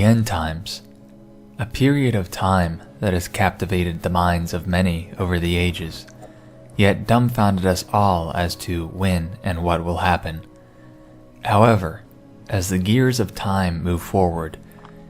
end times, a period of time that has captivated the minds of many over the ages, yet dumbfounded us all as to when and what will happen. However, as the gears of time move forward,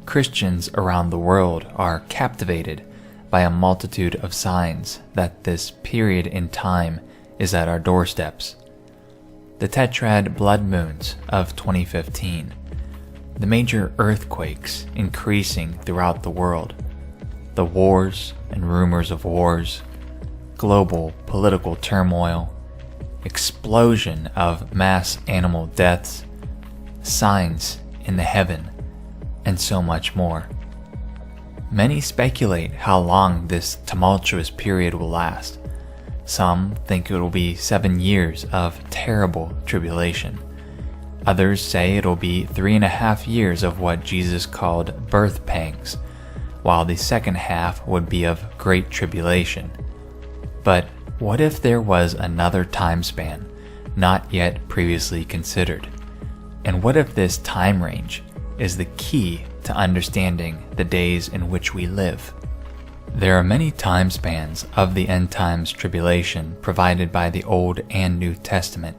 Christians around the world are captivated by a multitude of signs that this period in time is at our doorsteps. The tetrad blood moons of 2015, the major earthquakes increasing throughout the world, the wars and rumors of wars, global political turmoil, explosion of mass animal deaths, signs in the heaven, and so much more. Many speculate how long this tumultuous period will last. Some think it will be 7 years of terrible tribulation. Others say it will be 3.5 years of what Jesus called birth pangs, while the second half would be of great tribulation. But what if there was another time span not yet previously considered? And what if this time range is the key to understanding the days in which we live? There are many time spans of the end times tribulation provided by the Old and New Testament.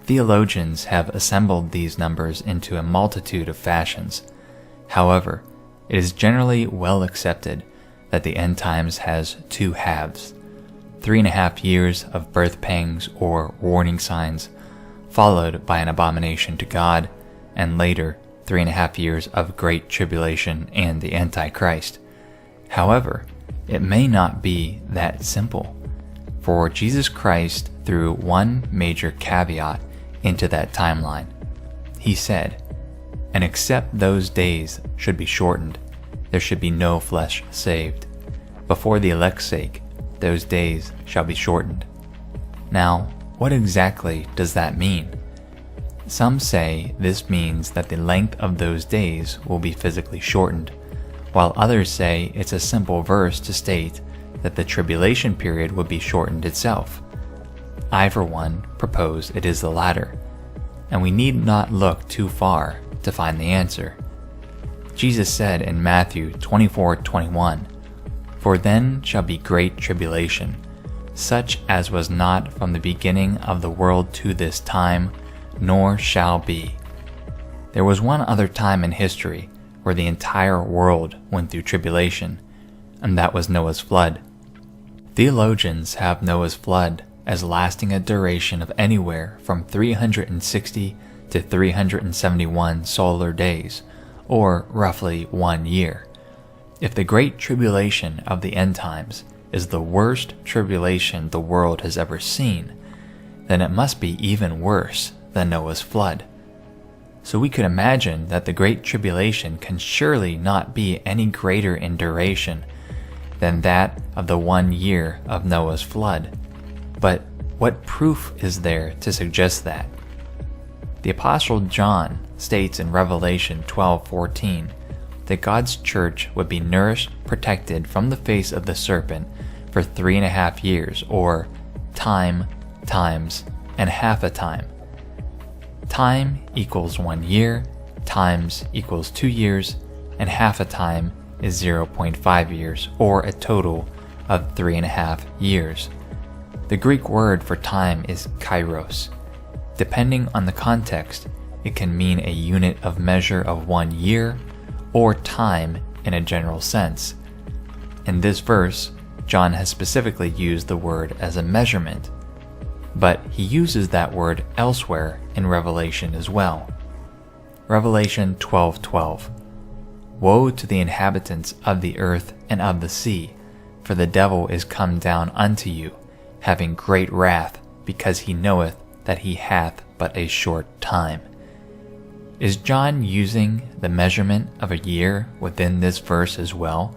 Theologians have assembled these numbers into a multitude of fashions. However, it is generally well accepted that the end times has 2 halves: 3.5 years of birth pangs or warning signs, followed by an abomination to God, and later 3.5 years of great tribulation and the Antichrist. However, it may not be that simple, for Jesus Christ threw one major caveat into that timeline. He said, "And except those days should be shortened, there should be no flesh saved. But for the elect's sake, those days shall be shortened." Now, what exactly does that mean? Some say this means that the length of those days will be physically shortened, while others say it's a simple verse to state that the tribulation period would be shortened itself. I, for one, propose it is the latter, and we need not look too far to find the answer. Jesus said in Matthew 24:21, "For then shall be great tribulation, such as was not from the beginning of the world to this time, nor shall be." There was one other time in history where the entire world went through tribulation, and that was Noah's flood. Theologians have Noah's flood as lasting a duration of anywhere from 360 to 371 solar days, or roughly 1 year. If the great tribulation of the end times is the worst tribulation the world has ever seen, then it must be even worse than Noah's flood. So we could imagine that the Great Tribulation can surely not be any greater in duration than that of the 1 year of Noah's flood. But what proof is there to suggest that? The Apostle John states in Revelation 12:14 that God's church would be nourished, protected from the face of the serpent for 3.5 years, or time, times, and half a time. Time equals 1 year, times equals 2 years, and half a time is 0.5 years, or a total of 3.5 years. The Greek word for time is kairos. Depending on the context, it can mean a unit of measure of 1 year, or time in a general sense. In this verse, John has specifically used the word as a measurement, but he uses that word elsewhere in Revelation as well. Revelation 12:12. "Woe to the inhabitants of the earth and of the sea, for the devil is come down unto you, having great wrath, because he knoweth that he hath but a short time." Is John using the measurement of a year within this verse as well?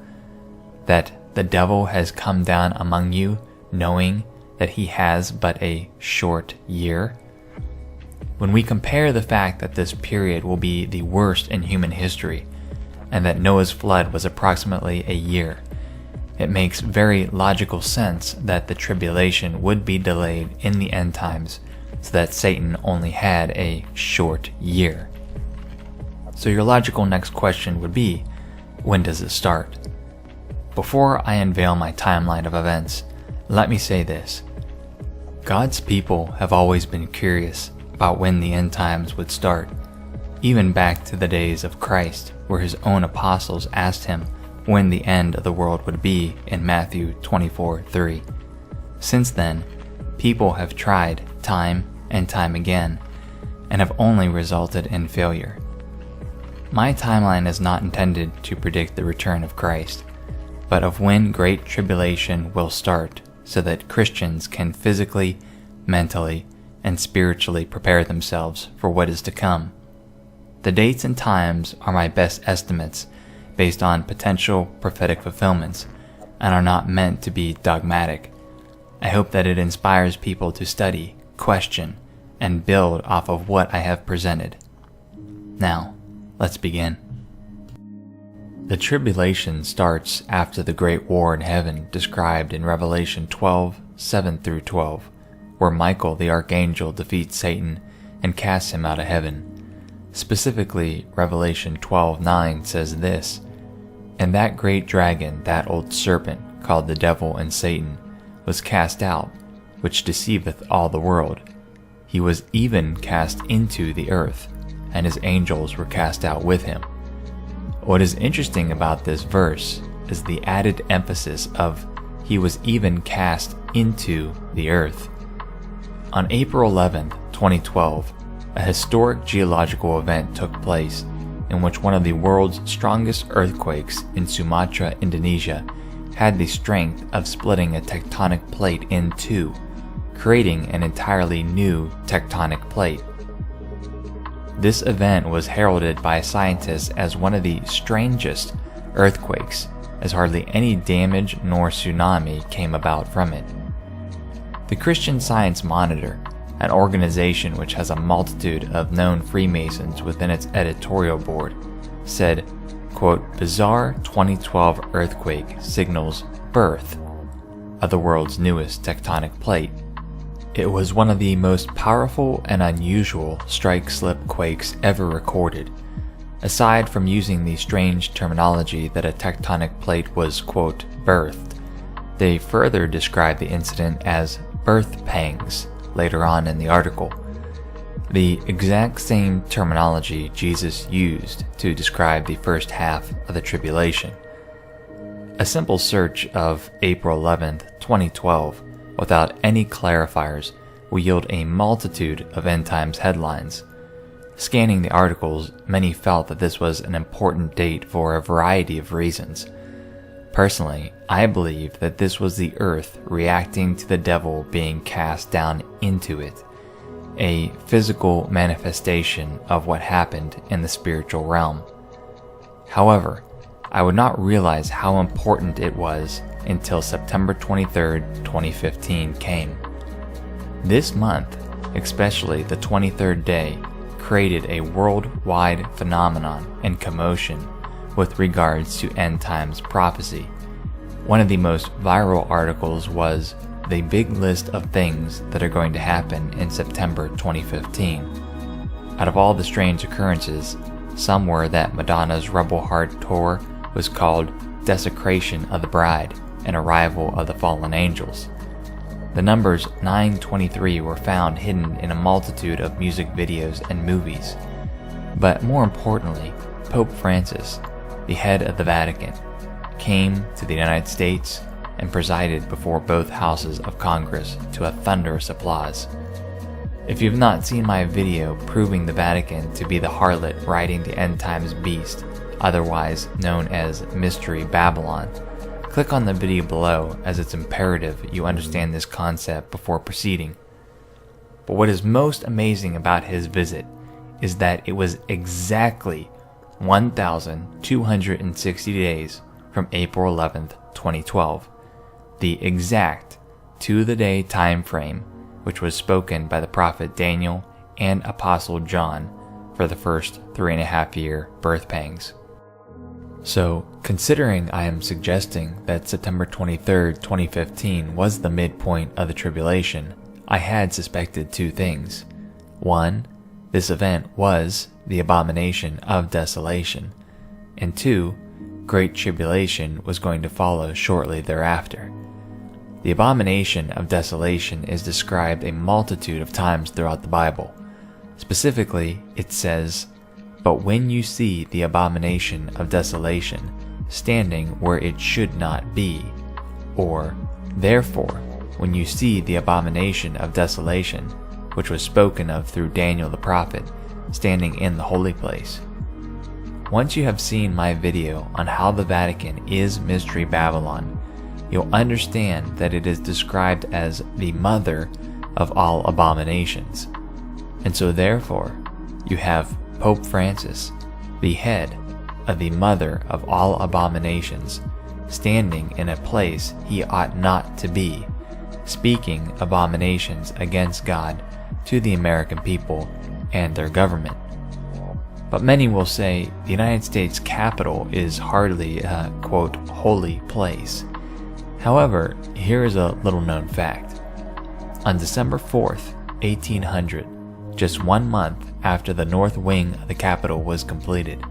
That the devil has come down among you, knowing that he has but a short year? When we compare the fact that this period will be the worst in human history, and that Noah's flood was approximately a year, it makes very logical sense that the tribulation would be delayed in the end times so that Satan only had a short year. So your logical next question would be, when does it start? Before I unveil my timeline of events, let me say this. God's people have always been curious about when the end times would start, even back to the days of Christ, where his own apostles asked him when the end of the world would be in Matthew 24:3. Since then, people have tried time and time again, and have only resulted in failure. My timeline is not intended to predict the return of Christ, but of when Great Tribulation will start, so that Christians can physically, mentally, and spiritually prepare themselves for what is to come. The dates and times are my best estimates based on potential prophetic fulfillments and are not meant to be dogmatic. I hope that it inspires people to study, question, and build off of what I have presented. Now, let's begin. The tribulation starts after the great war in heaven described in Revelation 12:7-12, where Michael the archangel defeats Satan and casts him out of heaven. Specifically, Revelation 12:9 says this, "And that great dragon, that old serpent, called the devil and Satan, was cast out, which deceiveth all the world. He was even cast into the earth, and his angels were cast out with him." What is interesting about this verse is the added emphasis of "he was even cast into the earth." On April 11, 2012, a historic geological event took place in which one of the world's strongest earthquakes in Sumatra, Indonesia, had the strength of splitting a tectonic plate in two, creating an entirely new tectonic plate. This event was heralded by scientists as one of the strangest earthquakes, as hardly any damage nor tsunami came about from it. The Christian Science Monitor, an organization which has a multitude of known Freemasons within its editorial board, said, quote, "Bizarre 2012 earthquake signals birth of the world's newest tectonic plate. It was one of the most powerful and unusual strike-slip quakes ever recorded. Aside from using the strange terminology that a tectonic plate was, quote, birthed, they further described the incident as birth pangs later on in the article, the exact same terminology Jesus used to describe the first half of the tribulation. A simple search of April 11th, 2012, without any clarifiers, will yield a multitude of end times headlines. Scanning the articles, many felt that this was an important date for a variety of reasons. Personally, I believe that this was the earth reacting to the devil being cast down into it, a physical manifestation of what happened in the spiritual realm. However, I would not realize how important it was until September 23rd, 2015 came. This month, especially the 23rd day, created a worldwide phenomenon and commotion with regards to end times prophecy. One of the most viral articles was the big list of things that are going to happen in September 2015. Out of all the strange occurrences, some were that Madonna's Rebel Heart tour was called Desecration of the Bride and Arrival of the Fallen Angels. The numbers 923 were found hidden in a multitude of music videos and movies. But more importantly, Pope Francis, the head of the Vatican, came to the United States and presided before both houses of Congress to a thunderous applause. If you have not seen my video proving the Vatican to be the harlot riding the end times beast, otherwise known as Mystery Babylon, click on the video below, as it's imperative you understand this concept before proceeding. But what is most amazing about his visit is that it was exactly 1,260 days from April 11th, 2012, the exact to-the-day time frame which was spoken by the prophet Daniel and Apostle John for the first 3.5-year birth pangs. So, considering I am suggesting that September 23rd, 2015 was the midpoint of the tribulation, I had suspected two things. One, this event was the abomination of desolation, and 2, great tribulation was going to follow shortly thereafter. The abomination of desolation is described a multitude of times throughout the Bible. Specifically, it says, "But when you see the abomination of desolation standing where it should not be," or, "Therefore, when you see the abomination of desolation," which was spoken of through Daniel the prophet, standing in the holy place. Once you have seen my video on how the Vatican is Mystery Babylon, you'll understand that it is described as the mother of all abominations. And so therefore, you have Pope Francis, the head of the mother of all abominations, standing in a place he ought not to be, speaking abominations against God to the American people and their government. But many will say the United States Capitol is hardly a, quote, holy place. However, here is a little known fact. On December 4th, 1800, just 1 month after the north wing of the Capitol was completed,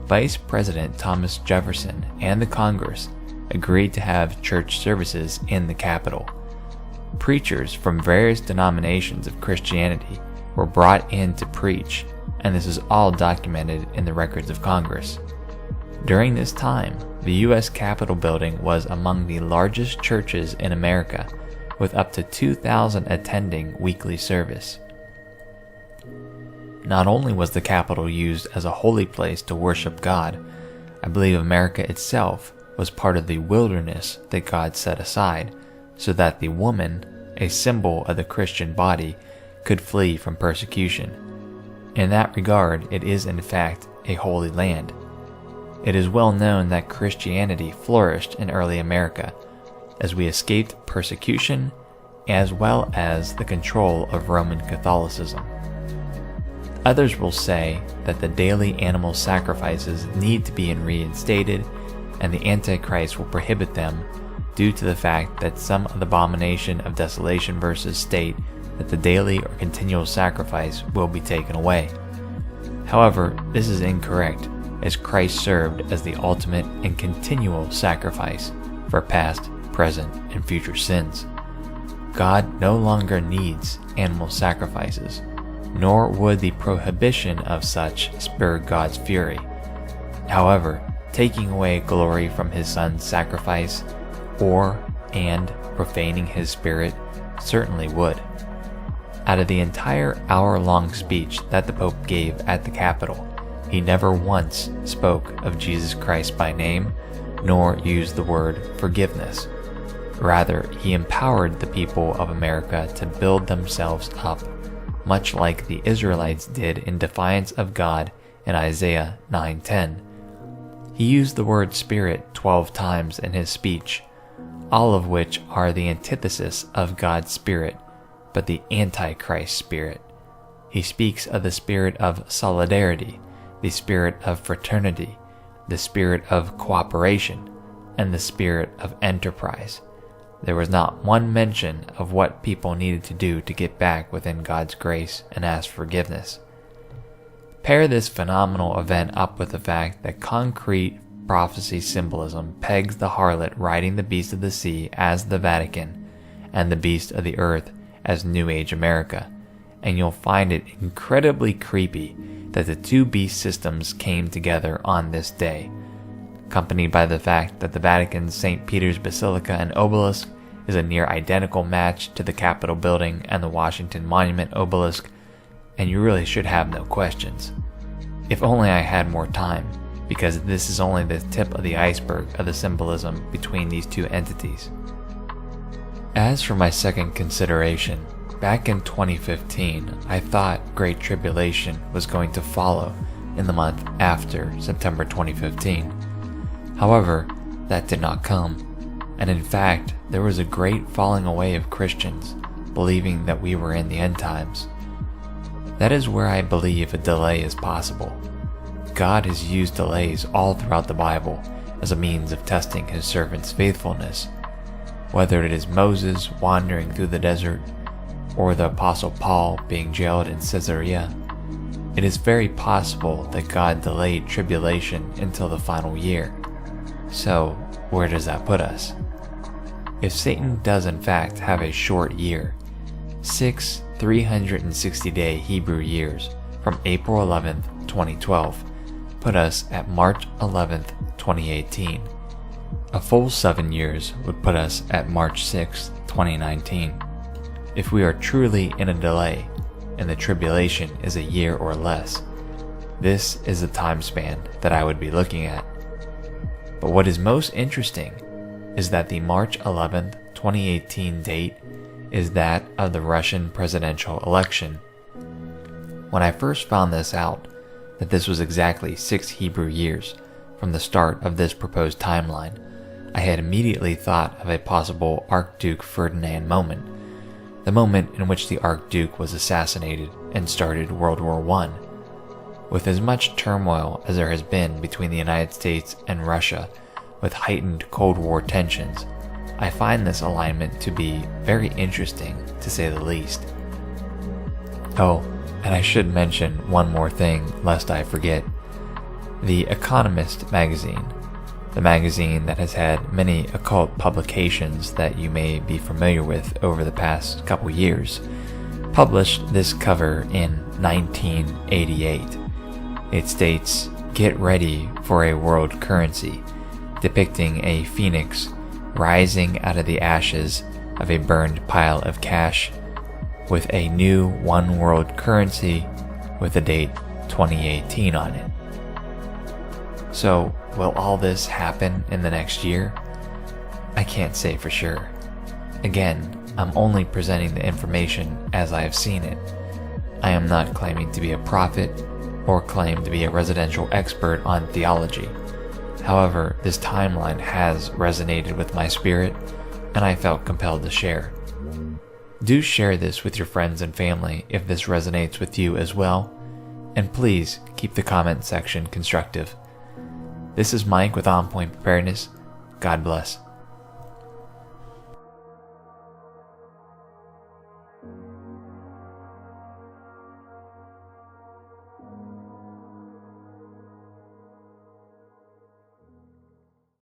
Vice President Thomas Jefferson and the Congress agreed to have church services in the Capitol. Preachers from various denominations of Christianity were brought in to preach, and this is all documented in the records of Congress. During this time, the U.S. Capitol building was among the largest churches in America, with up to 2,000 attending weekly service. Not only was the Capitol used as a holy place to worship God, I believe America itself was part of the wilderness that God set aside, so that the woman, a symbol of the Christian body, could flee from persecution. In that regard, it is in fact a holy land. It is well known that Christianity flourished in early America, as we escaped persecution as well as the control of Roman Catholicism. Others will say that the daily animal sacrifices need to be reinstated, and the Antichrist will prohibit them due to the fact that some of the abomination of desolation verses state that the daily or continual sacrifice will be taken away. However, this is incorrect, as Christ served as the ultimate and continual sacrifice for past, present, and future sins. God no longer needs animal sacrifices, nor would the prohibition of such spur God's fury. However, taking away glory from his Son's sacrifice, and profaning his spirit, certainly would. Out of the entire hour-long speech that the Pope gave at the Capitol, he never once spoke of Jesus Christ by name, nor used the word forgiveness. Rather, he empowered the people of America to build themselves up, much like the Israelites did in defiance of God in Isaiah 9:10. He used the word Spirit 12 times in his speech, all of which are the antithesis of God's Spirit, but the Antichrist Spirit. He speaks of the spirit of solidarity, the spirit of fraternity, the spirit of cooperation, and the spirit of enterprise. There was not one mention of what people needed to do to get back within God's grace and ask forgiveness. Pair this phenomenal event up with the fact that concrete prophecy symbolism pegs the harlot riding the beast of the sea as the Vatican and the beast of the earth as New Age America, and you'll find it incredibly creepy that the two beast systems came together on this day, accompanied by the fact that the Vatican's St. Peter's Basilica and Obelisk is a near identical match to the Capitol building and the Washington Monument Obelisk, and you really should have no questions. If only I had more time, because this is only the tip of the iceberg of the symbolism between these two entities. As for my second consideration, back in 2015, I thought Great Tribulation was going to follow in the month after September 2015. However, that did not come, and in fact, there was a great falling away of Christians, believing that we were in the end times. That is where I believe a delay is possible. God has used delays all throughout the Bible as a means of testing his servant's faithfulness, whether it is Moses wandering through the desert, or the Apostle Paul being jailed in Caesarea. it is very possible that God delayed tribulation until the final year. So, where does that put us? If Satan does in fact have a short year, 6 360-day Hebrew years from April 11th, 2012, put us at March 11th, 2018. A full 7 years would put us at March 6th, 2019. If we are truly in a delay, and the tribulation is a year or less, this is the time span that I would be looking at. But what is most interesting is that the March 11th, 2018 date is that of the Russian presidential election. When I first found this out, that this was exactly 6 Hebrew years from the start of this proposed timeline, I had immediately thought of a possible Archduke Ferdinand moment, the moment in which the Archduke was assassinated and started World War I. With as much turmoil as there has been between the United States and Russia, with heightened Cold War tensions, I find this alignment to be very interesting, to say the least. Oh, and I should mention one more thing lest I forget. The Economist magazine, the magazine that has had many occult publications that you may be familiar with over the past couple years, published this cover in 1988. It states, "Get ready for a world currency," depicting a phoenix rising out of the ashes of a burned pile of cash, with a new one world currency with the date 2018 on it. So, will all this happen in the next year? I can't say for sure. Again, I'm only presenting the information as I have seen it. I am not claiming to be a prophet or claim to be a residential expert on theology. However, this timeline has resonated with my spirit, and I felt compelled to share. Do share this with your friends and family if this resonates with you as well, and please keep the comment section constructive. This is Mike with On Point Preparedness. God bless.